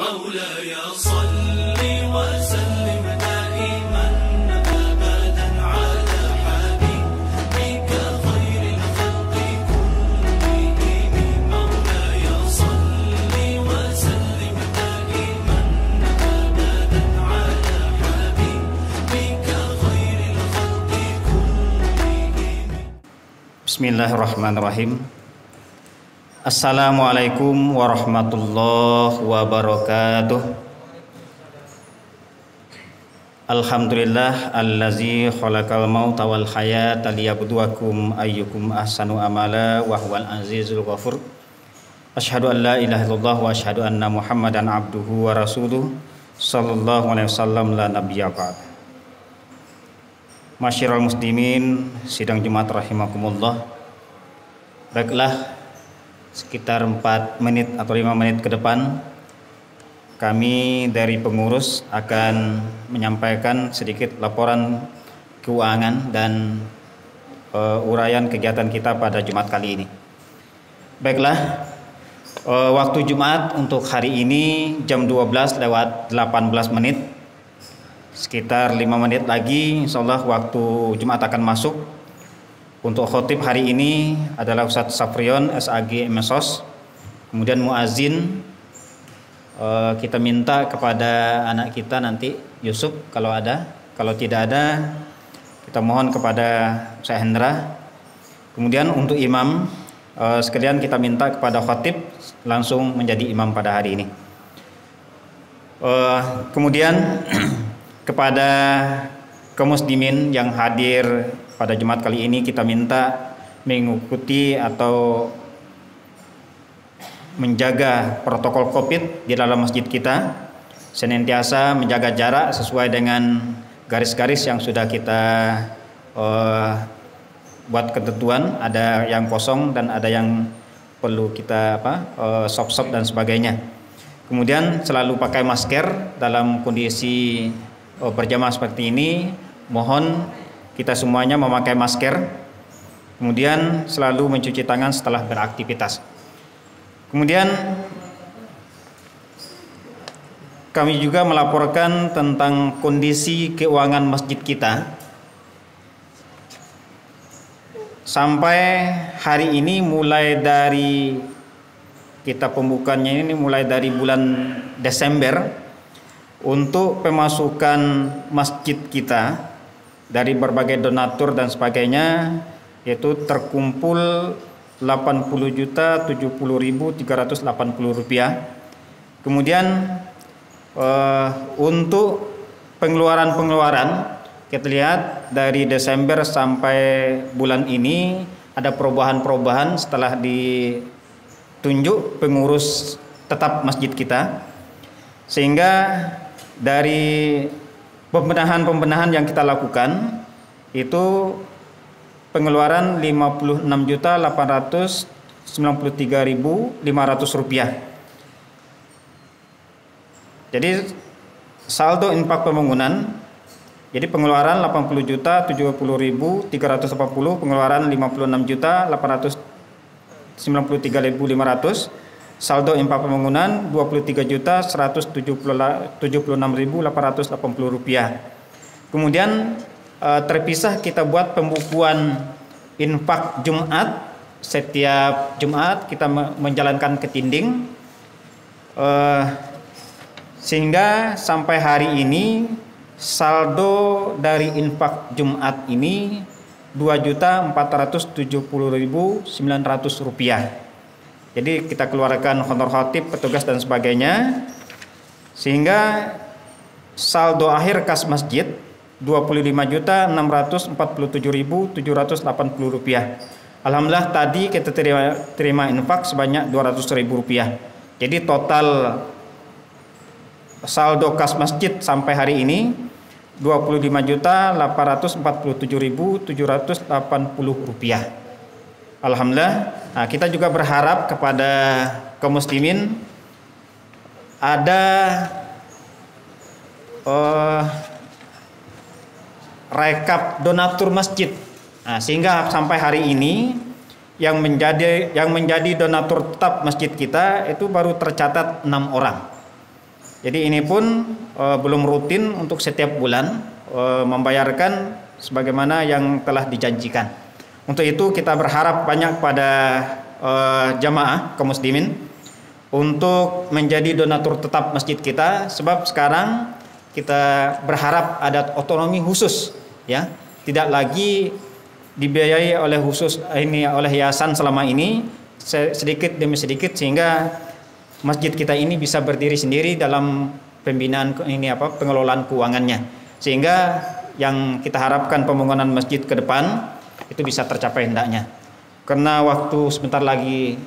مولاي صل وسلم دائما أبدا على حبيبك خير الخلق كلهم مولاي صل وسلم دائما أبدا على حبيبك خير الخلق كلهم. Bismillahirrahmanirrahim. Assalamualaikum warahmatullahi wabarakatuh. Alhamdulillah allazi khalaqal mauta wal hayata liyabluwakum ayyukum ahsanu amala wa huwal azizul ghafur. Asyhadu an la ilaha illallah wa asyhadu anna Muhammadan abduhu wa rasuluh sallallahu alaihi wasallam la nabiyya ba'd. Masyiral muslimin sidang Jumat rahimakumullah. Baiklah, sekitar 4 menit atau 5 menit ke depan kami dari pengurus akan menyampaikan sedikit laporan keuangan dan uraian kegiatan kita pada Jumat kali ini. Baiklah, waktu Jumat untuk hari ini jam 12 lewat 18 menit, sekitar 5 menit lagi insyaallah waktu Jumat akan masuk. Untuk khotib hari ini adalah Ustadz Safrion SAG Mesos. Kemudian muazin kita minta kepada anak kita nanti Yusuf kalau ada. Kalau tidak ada kita mohon kepada Syekh Hendra. Kemudian untuk imam sekalian kita minta kepada khotib langsung menjadi imam pada hari ini. Kemudian kepada kaum muslimin yang hadir pada Jumat kali ini kita minta mengikuti atau menjaga protokol Covid di dalam masjid kita, senantiasa menjaga jarak sesuai dengan garis-garis yang sudah kita buat ketentuan, ada yang kosong dan ada yang perlu kita sop-sop dan sebagainya. Kemudian selalu pakai masker dalam kondisi berjamaah seperti ini. Mohon kita semuanya memakai masker, kemudian selalu mencuci tangan setelah beraktivitas. Kemudian kami juga melaporkan tentang kondisi keuangan masjid kita. Sampai hari ini mulai dari kita pembukaannya ini mulai dari bulan Desember, untuk pemasukan masjid kita dari berbagai donatur dan sebagainya yaitu terkumpul 80.070.380 rupiah. Kemudian untuk pengeluaran kita lihat dari Desember sampai bulan ini ada perubahan-perubahan setelah ditunjuk pengurus tetap masjid kita, sehingga dari pembenahan yang kita lakukan itu pengeluaran 56.893.500 rupiah. Jadi saldo infak pembangunan, jadi pengeluaran 80.070.380, pengeluaran 56.893.500, saldo infak pembangunan 23.176.880 rupiah. Kemudian terpisah kita buat pembukuan infak Jumat. Setiap Jumat kita menjalankan ketinding, sehingga sampai hari ini saldo dari infak Jumat ini 2.470.900 rupiah. Jadi kita keluarkan honor khatib, petugas dan sebagainya, sehingga saldo akhir kas masjid 25.647.780 rupiah. Alhamdulillah tadi kita terima infak sebanyak 200.000 rupiah. Jadi total saldo kas masjid sampai hari ini 25.847.780 rupiah. Alhamdulillah. Nah, kita juga berharap kepada kaum muslimin ada rekap donatur masjid. Nah, sehingga sampai hari ini yang menjadi donatur tetap masjid kita itu baru tercatat 6 orang. Jadi ini pun belum rutin untuk setiap bulan membayarkan sebagaimana yang telah dijanjikan. Untuk itu kita berharap banyak pada jamaah kaum muslimin untuk menjadi donatur tetap masjid kita, sebab sekarang kita berharap ada otonomi khusus, ya, tidak lagi dibiayai oleh oleh yayasan selama ini sedikit demi sedikit, sehingga masjid kita ini bisa berdiri sendiri dalam pembinaan pengelolaan keuangannya, sehingga yang kita harapkan pembangunan masjid ke depan itu bisa tercapai hendaknya. Karena sebentar lagi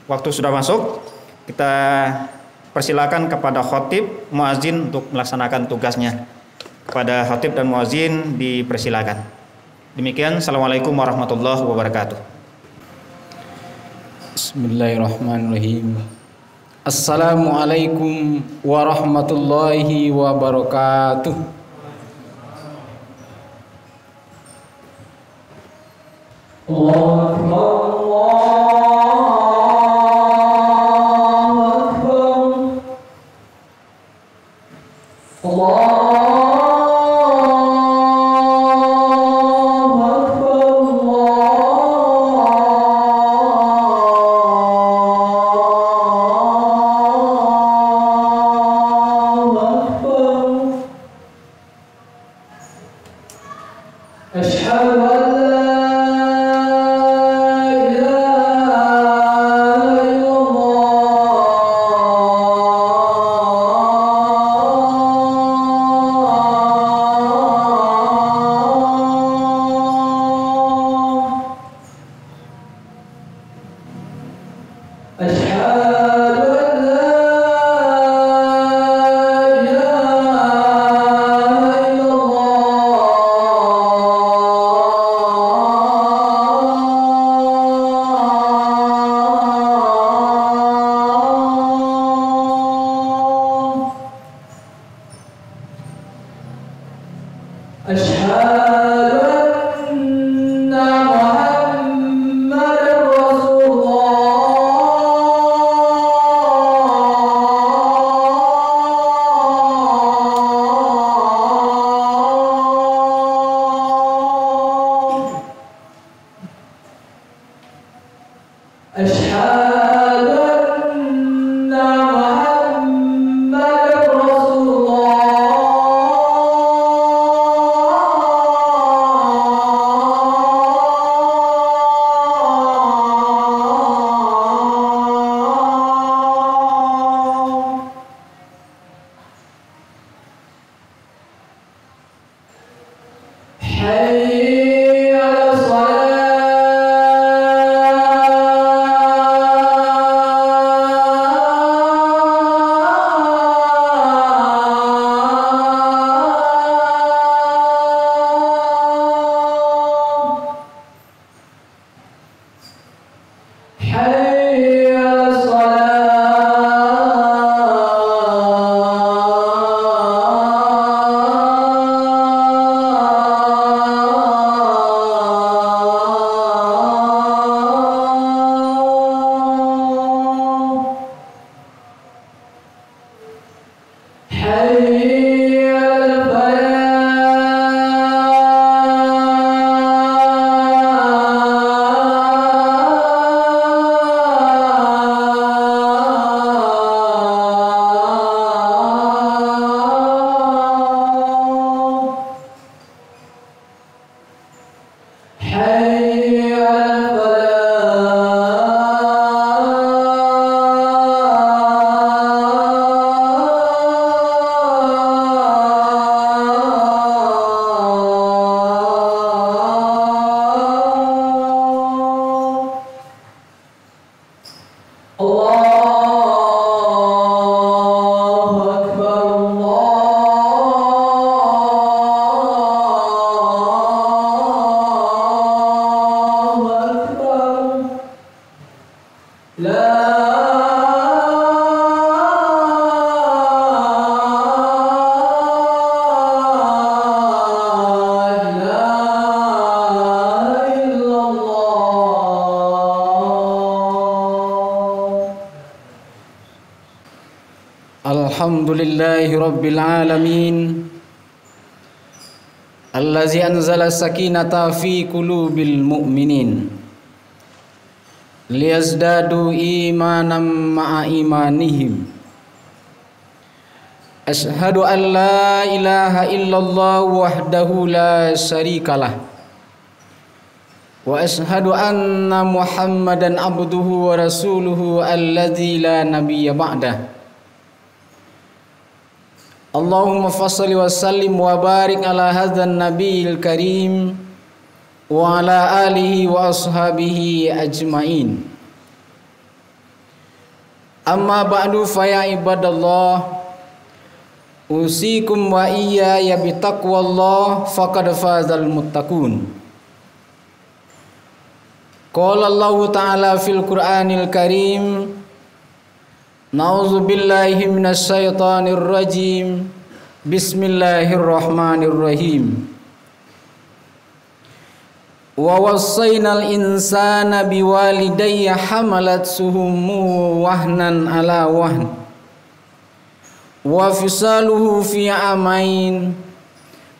waktu sudah masuk, kita persilakan kepada khatib muazin untuk melaksanakan tugasnya. Kepada khatib dan muazin dipersilakan. Demikian, assalamualaikum warahmatullahi wabarakatuh. Bismillahirrahmanirrahim. Assalamualaikum warahmatullahi wabarakatuh. Allahu Alhamdulillahi Rabbil Alamin Allazi anzala sakinata fi qulubil mu'minin liyazdadu imanan ma'a imanihim. Ashhadu an la ilaha illallah wahdahu la syarikalah wa ashhadu anna Muhammadan abduhu wa rasuluhu alladzi la nabiyya ba'dah. Allahumma fassalli wa sallim wa barik ala hadzal nabiyil karim wa ala alihi wa ashabihi ajmain. Amma ba'du fa ya ibadallah, usikum wa iyaya bitaqwallah faqad fazal muttaqun. Qala Allah ta'ala fil Qur'anil Karim, na'udzu billahi minasy syaithanir rajim. Bismillahirrahmanirrahim. Wa wassaynal insana biwalidayhi hamalatsuhu wahnan ala wahn wa fisaluhu fi amain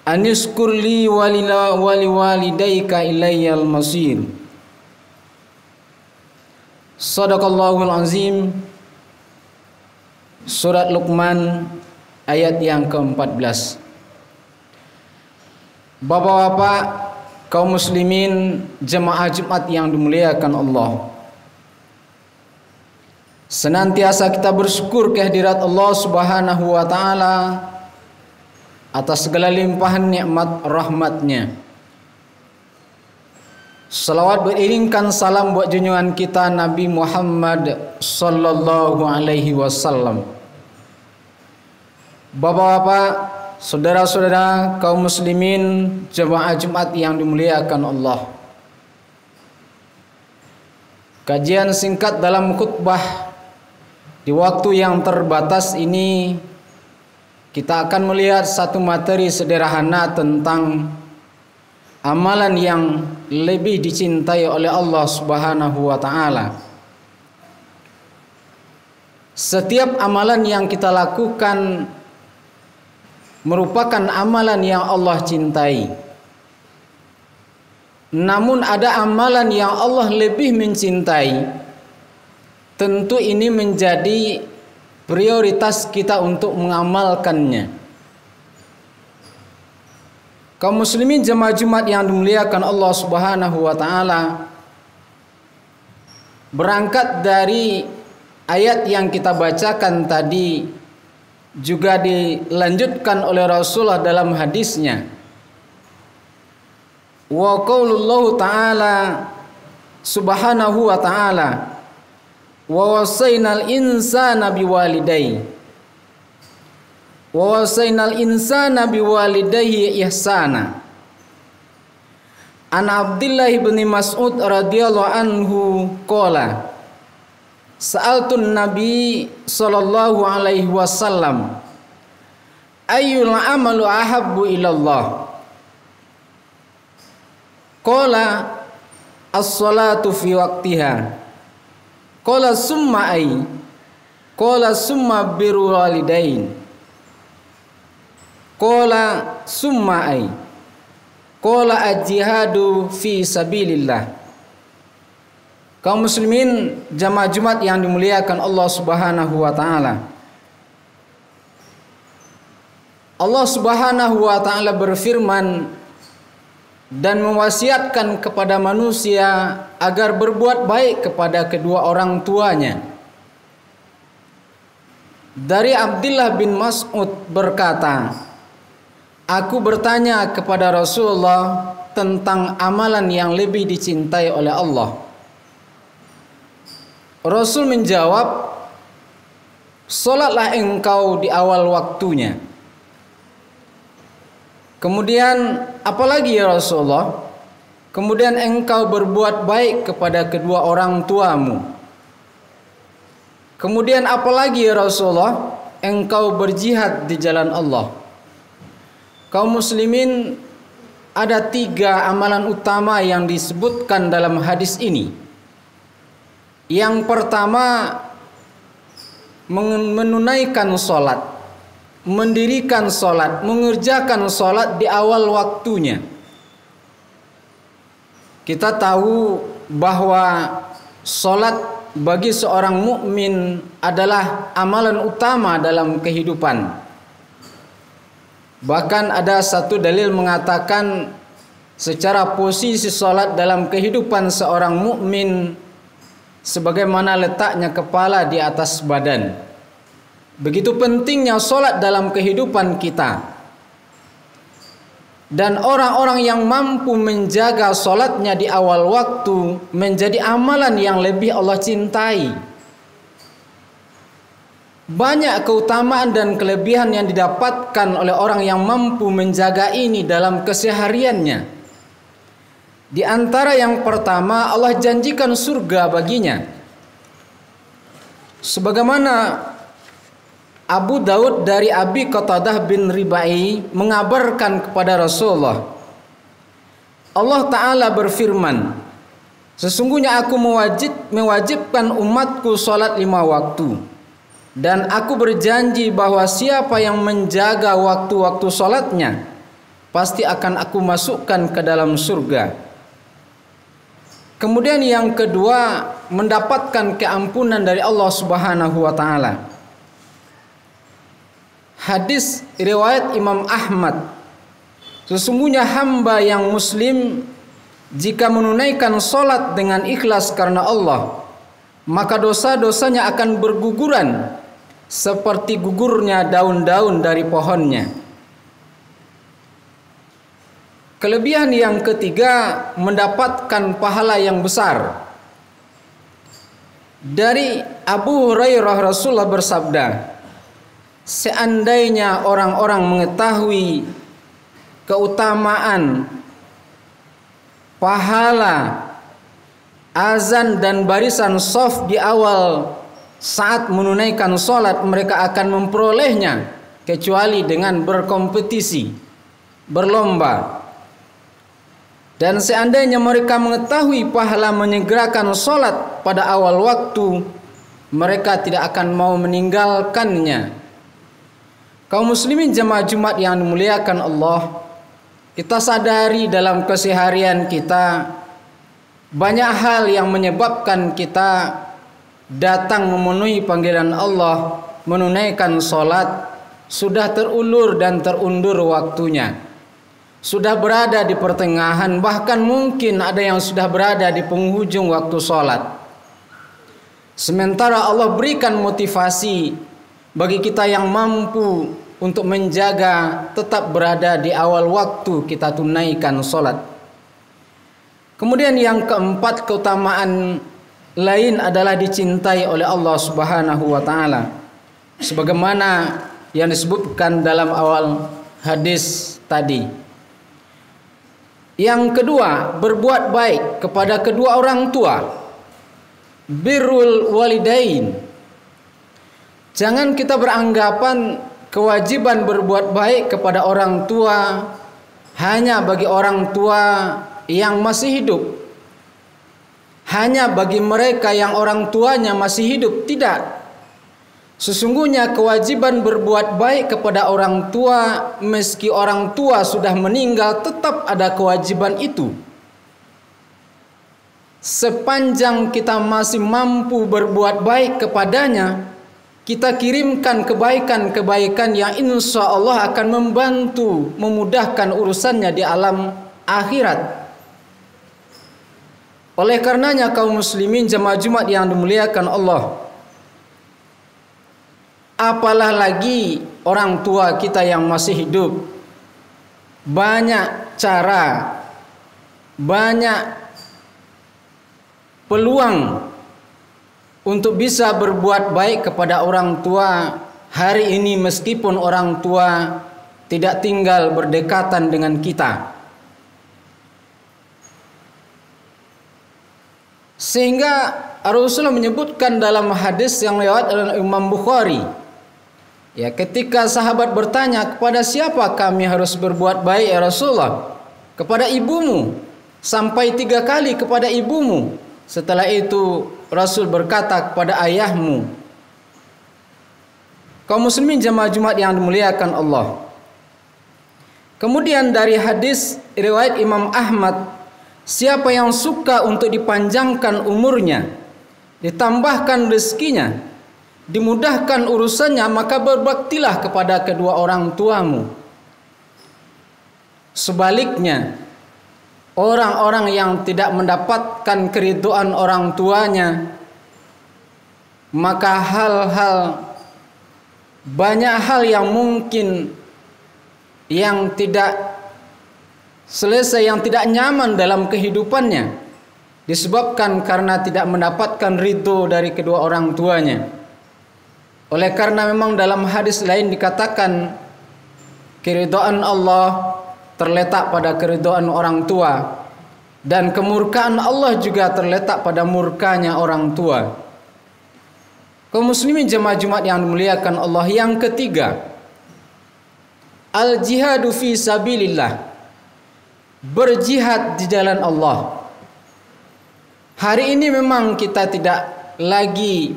anishkur li wa liwalidayka ilayyal masir. Shadaqallahul azim. Surat Luqman ayat yang ke-14. Bapak-bapak, kaum muslimin, jemaah Jumat yang dimuliakan Allah, senantiasa kita bersyukur kehadirat Allah Subhanahu wa ta'ala atas segala limpahan nikmat rahmatnya. Salawat beriringkan salam buat junjungan kita Nabi Muhammad sallallahu alaihi wasallam. Bapak-bapak, saudara-saudara, kaum muslimin, jemaah Jumat yang dimuliakan Allah, kajian singkat dalam khutbah di waktu yang terbatas ini, kita akan melihat satu materi sederhana tentang amalan yang lebih dicintai oleh Allah Subhanahu wa ta'ala. Setiap amalan yang kita lakukan merupakan amalan yang Allah cintai. Namun ada amalan yang Allah lebih mencintai. Tentu ini menjadi prioritas kita untuk mengamalkannya. Kaum muslimin jemaah Jumat yang dimuliakan Allah Subhanahu wa ta'ala, berangkat dari ayat yang kita bacakan tadi, juga dilanjutkan oleh Rasulullah dalam hadisnya. Wa qaulullahu ta'ala subhanahu wa ta'ala, wa wasainal insana biwalidayhi wa wasainal insana biwalidayhi ihsana. An Abdullah bin Mas'ud radhiyallahu anhu qala, sa'altun Nabi sallallahu alaihi wasallam, ayyul amalu ahabbu ilallah? Qala as-salatu fi waqtiha. Qala summa ay? Qala summa birrul walidain. Qala summa ay? Qala al-jihadu fi sabilillah. Kaum muslimin jamaah Jumat yang dimuliakan Allah Subhanahu wa ta'ala, Allah Subhanahu wa ta'ala berfirman dan mewasiatkan kepada manusia agar berbuat baik kepada kedua orang tuanya. Dari Abdullah bin Mas'ud berkata, aku bertanya kepada Rasulullah tentang amalan yang lebih dicintai oleh Allah. Rasul menjawab, salatlah engkau di awal waktunya. Kemudian apalagi ya Rasulullah? Kemudian engkau berbuat baik kepada kedua orang tuamu. Kemudian apalagi ya Rasulullah? Engkau berjihad di jalan Allah. Kaum muslimin, ada 3 amalan utama yang disebutkan dalam hadis ini. Yang pertama, menunaikan sholat, mendirikan sholat, mengerjakan sholat di awal waktunya. Kita tahu bahwa sholat bagi seorang mukmin adalah amalan utama dalam kehidupan. Bahkan ada satu dalil mengatakan secara posisi sholat dalam kehidupan seorang mukmin sebagaimana letaknya kepala di atas badan. Begitu pentingnya sholat dalam kehidupan kita. Dan orang-orang yang mampu menjaga sholatnya di awal waktu menjadi amalan yang lebih Allah cintai. Banyak keutamaan dan kelebihan yang didapatkan oleh orang yang mampu menjaga ini dalam kesehariannya. Di antara yang pertama, Allah janjikan surga baginya. Sebagaimana Abu Daud dari Abi Qatadah bin Ribai mengabarkan kepada Rasulullah, Allah Ta'ala berfirman, sesungguhnya aku mewajibkan umatku sholat 5 waktu, dan aku berjanji bahwa siapa yang menjaga waktu-waktu sholatnya pasti akan aku masukkan ke dalam surga. Kemudian yang kedua, mendapatkan keampunan dari Allah Subhanahu wa Ta'ala. Hadis riwayat Imam Ahmad, sesungguhnya hamba yang muslim jika menunaikan sholat dengan ikhlas karena Allah, maka dosa-dosanya akan berguguran seperti gugurnya daun-daun dari pohonnya. Kelebihan yang ketiga, mendapatkan pahala yang besar. Dari Abu Hurairah Rasulullah bersabda, seandainya orang-orang mengetahui keutamaan pahala azan dan barisan shaf di awal saat menunaikan sholat, mereka akan memperolehnya kecuali dengan berkompetisi, berlomba. Dan seandainya mereka mengetahui pahala menyegerakan sholat pada awal waktu, mereka tidak akan mau meninggalkannya. Kaum muslimin jemaah Jumat yang dimuliakan Allah, kita sadari dalam keseharian kita banyak hal yang menyebabkan kita datang memenuhi panggilan Allah, menunaikan sholat, sudah terulur dan terundur waktunya, sudah berada di pertengahan, bahkan mungkin ada yang sudah berada di penghujung waktu sholat. Sementara Allah berikan motivasi bagi kita yang mampu untuk menjaga tetap berada di awal waktu kita tunaikan sholat. Kemudian yang keempat, keutamaan lain adalah dicintai oleh Allah Subhanahu wa Ta'ala, sebagaimana yang disebutkan dalam awal hadis tadi. Yang kedua, berbuat baik kepada kedua orang tua, birrul walidain. Jangan kita beranggapan kewajiban berbuat baik kepada orang tua hanya bagi orang tua yang masih hidup, hanya bagi mereka yang orang tuanya masih hidup. Tidak. Sesungguhnya kewajiban berbuat baik kepada orang tua meski orang tua sudah meninggal, tetap ada kewajiban itu. Sepanjang kita masih mampu berbuat baik kepadanya, kita kirimkan kebaikan-kebaikan yang insya Allah akan membantu memudahkan urusannya di alam akhirat. Oleh karenanya kaum muslimin jemaah Jumat yang dimuliakan Allah, apalah lagi orang tua kita yang masih hidup, banyak cara, banyak peluang untuk bisa berbuat baik kepada orang tua hari ini meskipun orang tua tidak tinggal berdekatan dengan kita. Sehingga Rasulullah menyebutkan dalam hadis yang lewat oleh Imam Bukhari, ya, ketika sahabat bertanya, kepada siapa kami harus berbuat baik ya Rasulullah? Kepada ibumu, sampai 3 kali kepada ibumu. Setelah itu Rasul berkata kepada ayahmu. Kaum muslimin jamaah Jumat yang dimuliakan Allah. Kemudian dari hadis riwayat Imam Ahmad, siapa yang suka untuk dipanjangkan umurnya, ditambahkan rezekinya, dimudahkan urusannya, maka berbaktilah kepada kedua orang tuamu. Sebaliknya, orang-orang yang tidak mendapatkan keridhaan orang tuanya, maka banyak hal yang mungkin yang tidak selesai, yang tidak nyaman dalam kehidupannya, disebabkan karena tidak mendapatkan ridho dari kedua orang tuanya. Oleh karena memang dalam hadis lain dikatakan keridhaan Allah terletak pada keridhaan orang tua, dan kemurkaan Allah juga terletak pada murkanya orang tua. Kaum muslimin jemaah Jumat yang dimuliakan Allah, yang ketiga, al-jihadu fi sabilillah, berjihad di jalan Allah. Hari ini memang kita tidak lagi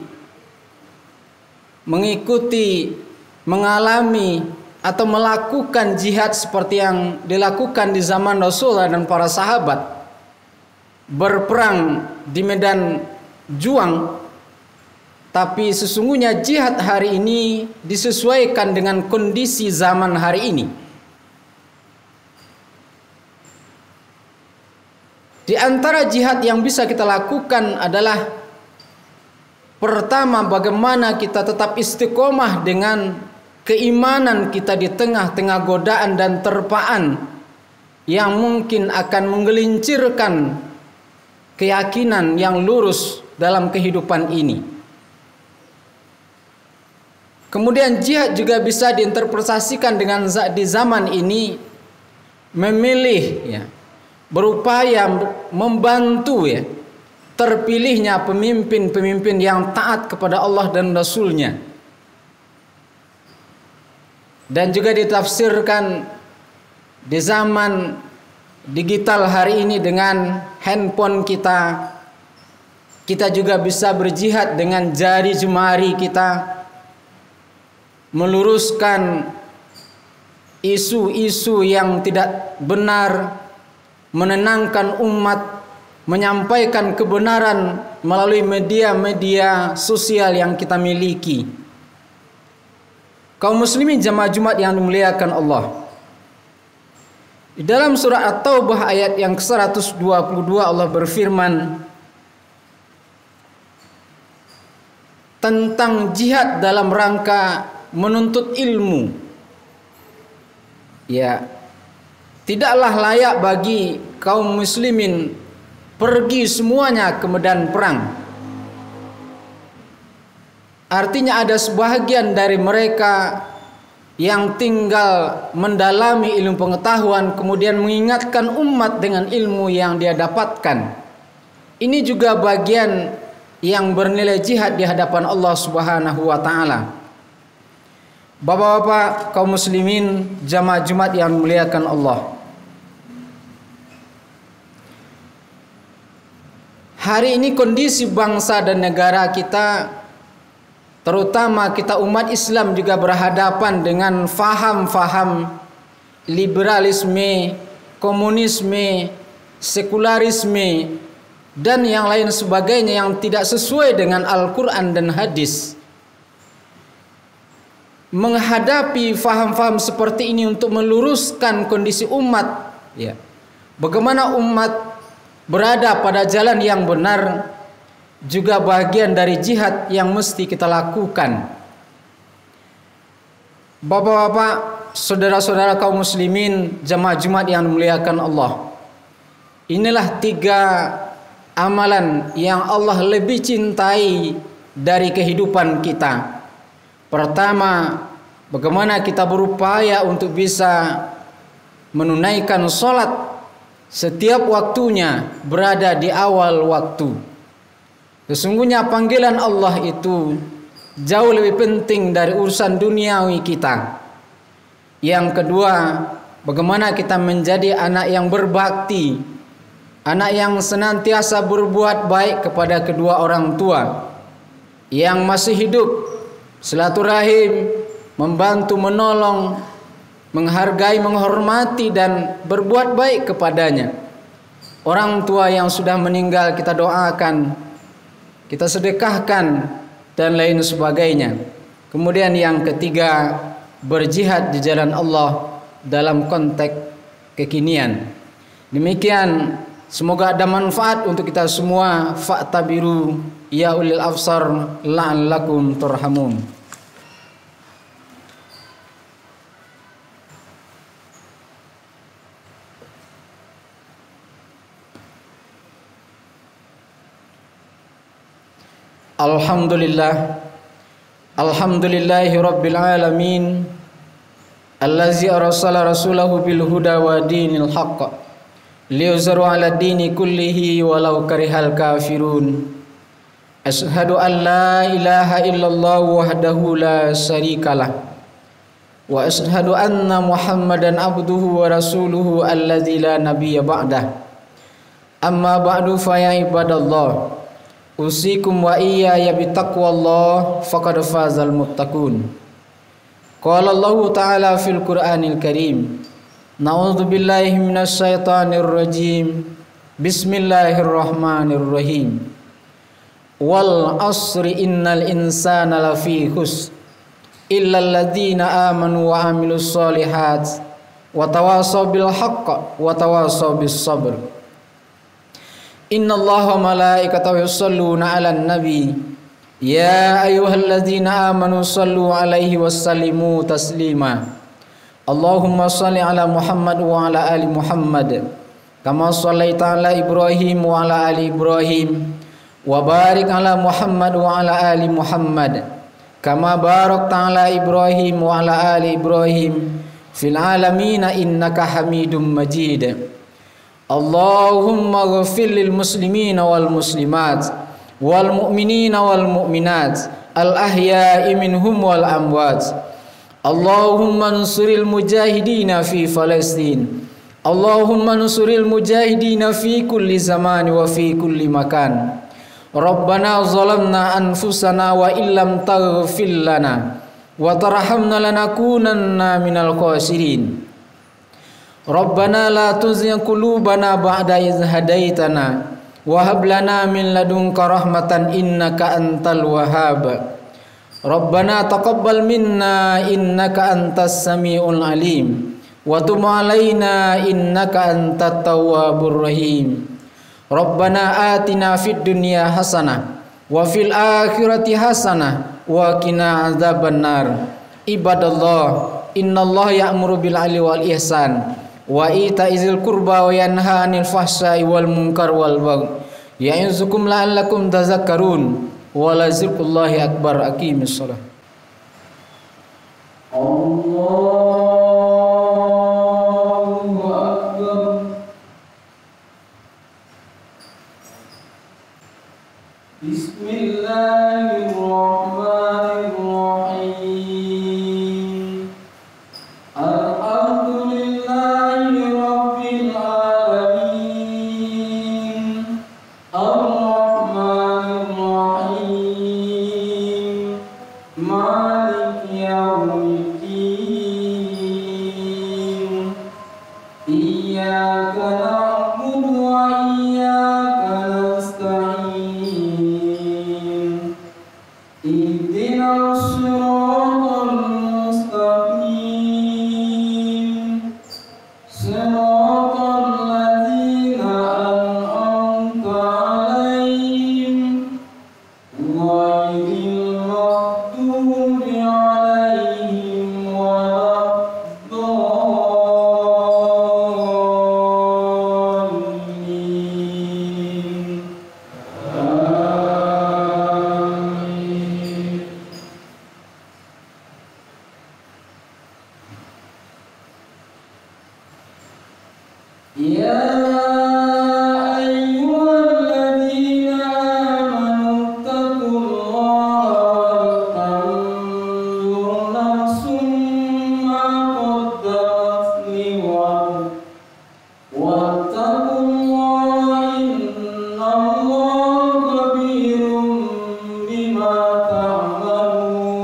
mengikuti, mengalami atau melakukan jihad seperti yang dilakukan di zaman Rasulullah dan para sahabat, berperang di medan juang. Tapi sesungguhnya jihad hari ini disesuaikan dengan kondisi zaman hari ini. Di antara jihad yang bisa kita lakukan adalah, pertama, bagaimana kita tetap istiqomah dengan keimanan kita di tengah-tengah godaan dan terpaan yang mungkin akan menggelincirkan keyakinan yang lurus dalam kehidupan ini. Kemudian jihad juga bisa diinterpretasikan dengan di zaman ini memilih, berupaya membantu terpilihnya pemimpin-pemimpin yang taat kepada Allah dan Rasul-Nya. Dan juga ditafsirkan di zaman digital hari ini dengan handphone kita juga bisa berjihad dengan jari jemari kita, meluruskan isu-isu yang tidak benar, menenangkan umat, menyampaikan kebenaran melalui media-media sosial yang kita miliki. Kaum muslimin jamaah Jumat yang dimuliakan Allah, di dalam surah At-Taubah ayat yang ke-122 Allah berfirman tentang jihad dalam rangka menuntut ilmu. Tidaklah layak bagi kaum muslimin pergi semuanya ke medan perang. Artinya ada sebahagian dari mereka yang tinggal mendalami ilmu pengetahuan, kemudian mengingatkan umat dengan ilmu yang dia dapatkan. Ini juga bagian yang bernilai jihad di hadapan Allah Subhanahu wa taala. Bapak-bapak kaum muslimin jamaah Jumat yang dimuliakan Allah, hari ini kondisi bangsa dan negara kita, terutama kita umat Islam, juga berhadapan dengan faham-faham liberalisme, komunisme, sekularisme, dan yang lain sebagainya yang tidak sesuai dengan Al-Quran dan hadis. Menghadapi faham-faham seperti ini untuk meluruskan kondisi umat, bagaimana umat berada pada jalan yang benar, juga bagian dari jihad yang mesti kita lakukan. Bapak-bapak, saudara-saudara kaum muslimin jamaah Jumat yang dimuliakan Allah, inilah 3 amalan yang Allah lebih cintai dari kehidupan kita. Pertama, bagaimana kita berupaya untuk bisa menunaikan sholat setiap waktunya, berada di awal waktu. Sesungguhnya panggilan Allah itu jauh lebih penting dari urusan duniawi kita. Yang kedua, bagaimana kita menjadi anak yang berbakti, anak yang senantiasa berbuat baik kepada kedua orang tua yang masih hidup, silaturahim, membantu, menolong, menghargai, menghormati dan berbuat baik kepadanya. Orang tua yang sudah meninggal kita doakan, kita sedekahkan dan lain sebagainya. Kemudian yang ketiga, berjihad di jalan Allah dalam konteks kekinian. Demikian, semoga ada manfaat untuk kita semua. Fa'tabiru ya ulil absar la'allakum turhamun. Alhamdulillah, alhamdulillahi rabbil alamin, allazi arsala rasulahu bil huda wa dinil haqq liyuzhiru ala dini kullihi walau karihal kafirun. Ashhadu an la ilaha illallah wahdahu la syarikalah wa ashhadu anna muhammadan abduhu wa rasuluhu allazi la nabiyya ba'dah. Amma ba'du fa ya ibadallah, usikum wa iyaya bitaqwallah faqad fazal muttaqun. Qala Allah Ta'ala fil Qur'anil Karim, na'udzu billahi minasy syaithanir rajim. Bismillahirrahmanirrahim. Wal asri innal insana lafi khusr illal ladzina amanu wa amilus solihat wa tawasaw bil haqq wa tawasaw bis sabr. Innallaha wa malaikatahu yusholluna 'alan nabi ya ayyuhalladzina amanu shallu 'alaihi wasallimu taslima. Allahumma shalli 'ala Muhammad wa 'ala ali Muhammad kama shallaita 'ala Ibrahim wa 'ala ali Ibrahim wa barik 'ala Muhammad wa 'ala ali Muhammad kama barakta 'ala Ibrahim wa 'ala ali Ibrahim fil 'alamin innaka Hamidum Majid. Allahumma ghfir lil muslimina wal muslimat wal mu'minina wal mu'minat al ahya'i minhum wal amwat. Allahumma nusril mujahidina fi Palestin. Allahumma nusril mujahidina fi kulli zaman wa fi kulli makan. Rabbana zalamna anfusana wa illam taghfir lana wa tarhamna lanakunanna minal khasirin. Rabbana la tuzigh qulubana ba'da idh hadaitana wa hab lana min ladunka rahmatan innaka antal wahhab. Rabbana taqabbal minna innaka antas samiul alim wa tub alaina innaka antat tawwabur rahim. Rabbana atina fid dunya hasanah wa fil akhirati hasanah wa qina adzabannar. Ibadallah, innallaha ya'muru bil 'adli wal ihsan wa ita'izil qurba wa yanha 'anil fahsya'i wal munkar wal baghi ya'izukum la'allakum tadhakkarun. Wa la zikrullahi akbar. Aqimis shalah. Allahu akbar. Bismillahirrahmanirrahim. Alhamdulillahi rabbil alamin. Ar-Rahmanir Rahim. Maliki yaumiddin. Iyyaka na'budu wa iyyaka nasta'in. Ihdinas siratal mustaqim. Siratal ladzina an'amta 'alaihim ghairil maghdubi 'alaihim waladdallin. Amin. Ya ayyuhalladzina amanu taqullaha wal tanzur nafsum ma qaddamat lighad wattaqullaha innallaha khabirum bima ta'malun.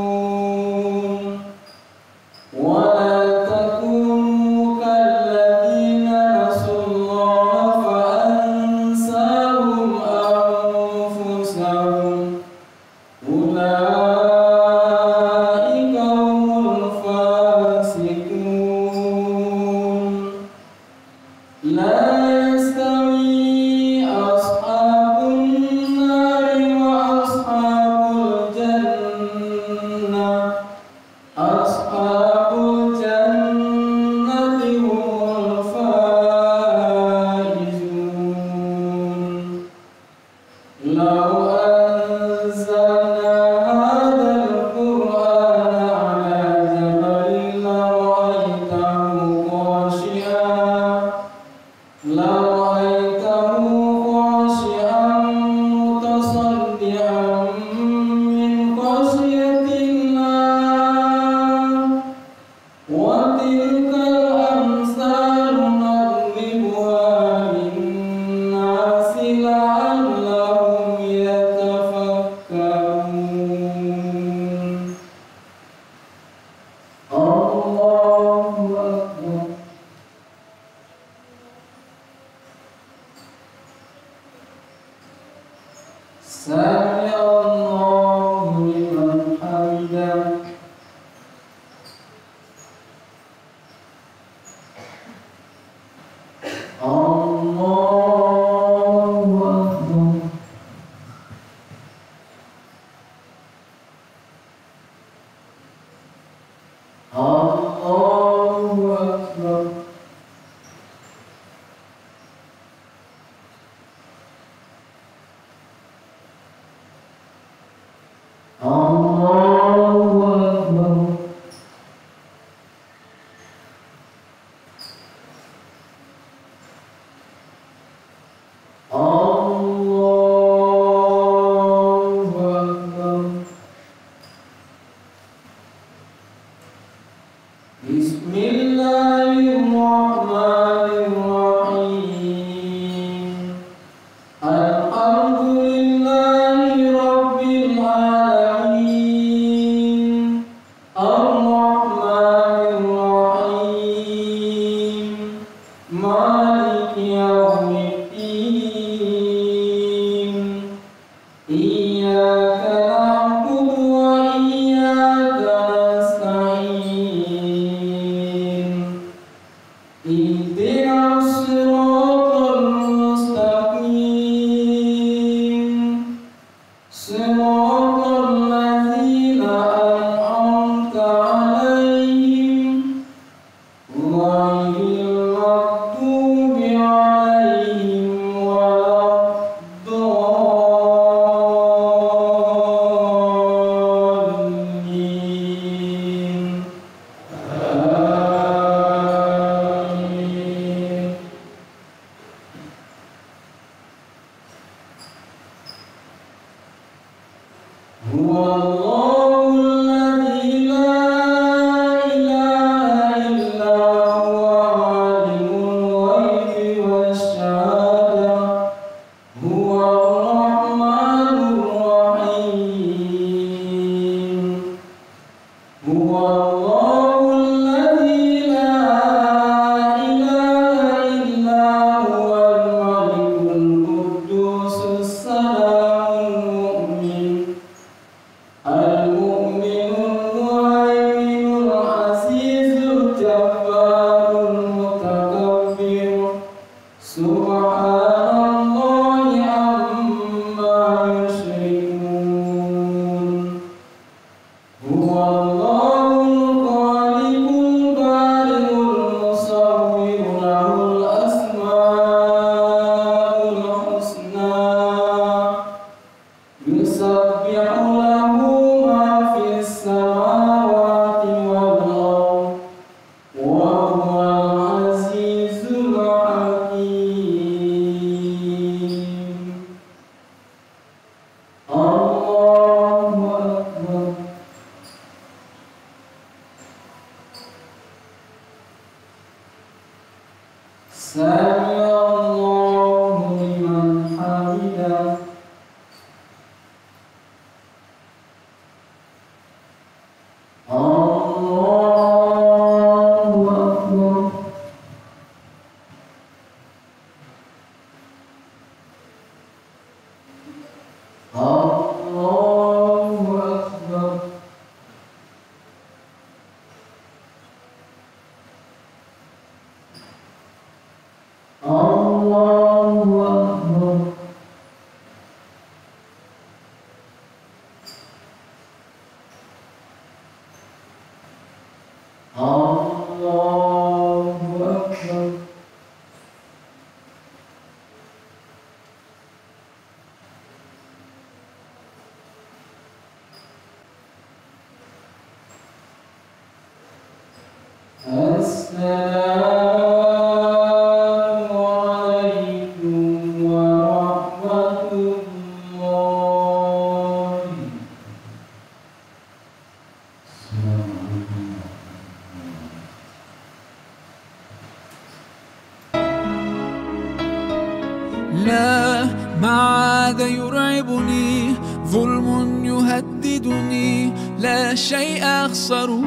لا ما عاد يرعبني ظلم يهددني لا شيء أخسره